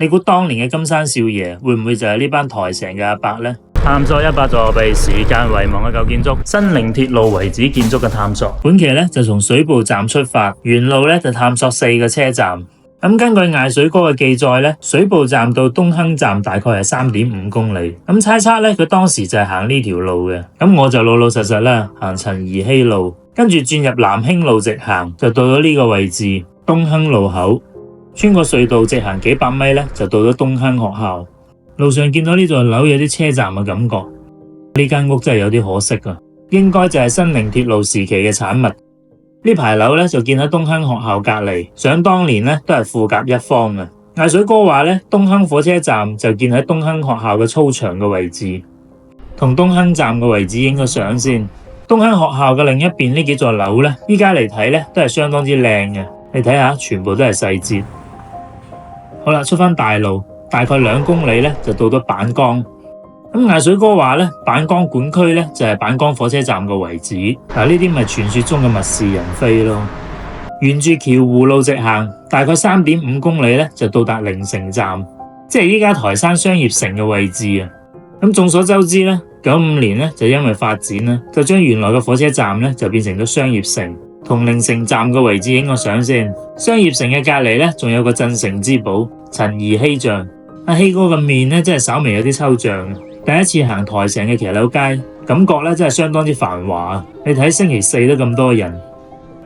你估當年嘅金山少爺會唔會就係呢班台城嘅阿伯呢？探索100座被時間遺忘嘅舊建築，新寧鐵路遺址建築嘅探索。本期呢就從水埗站出發，沿路呢就探索4個車站。根據艾水哥嘅記載呢，水埗站到東坑站大概係3.5公里。猜測呢，佢當時就係行呢條路嘅。我就老老實實啦，行陳怡禧路，跟住轉入南興路直行，就到咗呢個位置東坑路口。穿過隧道直行幾百米呢，就到咗東坑學校。路上見到呢座樓有啲車站嘅感覺，呢間屋真係有啲可惜啊，應該就係新寧鐵路時期嘅產物。呢排樓呢就建喺東坑學校隔籬，想當年呢都係富甲一方嘅。艾水哥話呢，東坑火車站就建喺東坑學校嘅操場嘅位置，同東坑站嘅位置影個相先。東坑學校嘅另一邊呢幾座樓呢，依家嚟睇呢都係相當之靚嘅，你睇下全部都係細節。好啦，出返大路，大概2公里呢就到咗板江。艾水哥話呢，板江管區呢就係板江火車站嘅遺址。呢啲咪傳說中嘅物是人非咯。沿住橋湖路直行，大概3.5公里呢就到達靈城站，即係依家台山商業城嘅位置啊。眾所周知呢，95年呢就因為發展呢，就將原來嘅火車站呢就變成咗商業城。同靈城站嘅位置影個相先。商業城嘅隔籬呢，仲有個鎮城之寶陳怡禧像。阿禧哥嘅面呢，真係稍微有啲抽象。第一次行台城嘅騎樓街，感覺呢真係相當之繁華。你睇星期4都咁多人。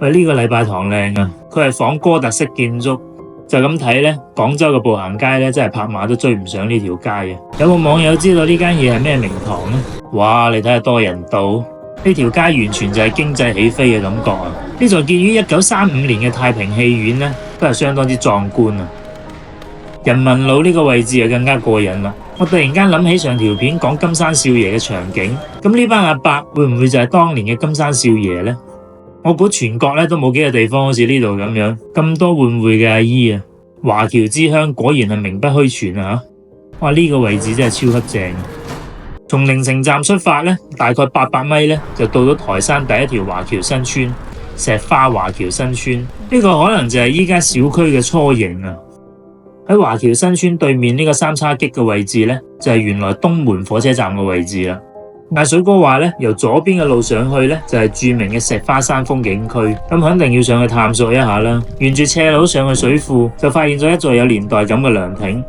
喂，呢個禮拜堂靚啊，佢係仿哥特式建築。就咁睇呢，廣州嘅步行街呢，真係拍馬都追唔上呢條街啊！有冇網友知道呢間嘢係咩名堂呢？哇，你睇下多人到，呢條街完全就係經濟起飛嘅感覺啊！呢座建於1935年嘅太平戲院呢，都係相當之壯觀啊！人民路呢個位置就更加過癮啦！我突然間諗起上條片講金山少爺嘅場景，咁呢班阿伯會唔會就係當年嘅金山少爺呢？我估全國呢都冇幾個地方好似呢度咁樣，咁多換匯嘅阿姨啊！華僑之鄉果然係名不虛傳啊！哇，呢個位置真係超級正！從靈城站出發呢，大概800米呢，就到咗台山第一條華僑新村石花華僑新村。呢個可能就係依家小區嘅雛形啊！喺華僑新村對面呢個三叉戟嘅位置呢，就係原來東門火車站嘅位置啦。艾水哥話呢，由左邊嘅路上去呢，就係著名嘅石花山風景區，咁肯定要上去探索一下啦。沿住斜路上去水庫，就發現咗一座有年代感嘅涼亭。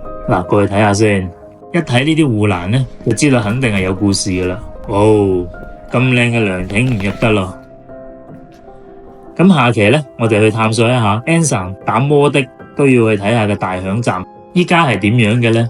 過去睇下先，一睇呢啲護欄呢，就知道肯定係有故事噶啦。哦，咁靚嘅涼亭唔入得咯。咁下期呢，我哋去探索一下 Anson 打摩的都要去睇下嘅大響站，依家係點樣嘅呢？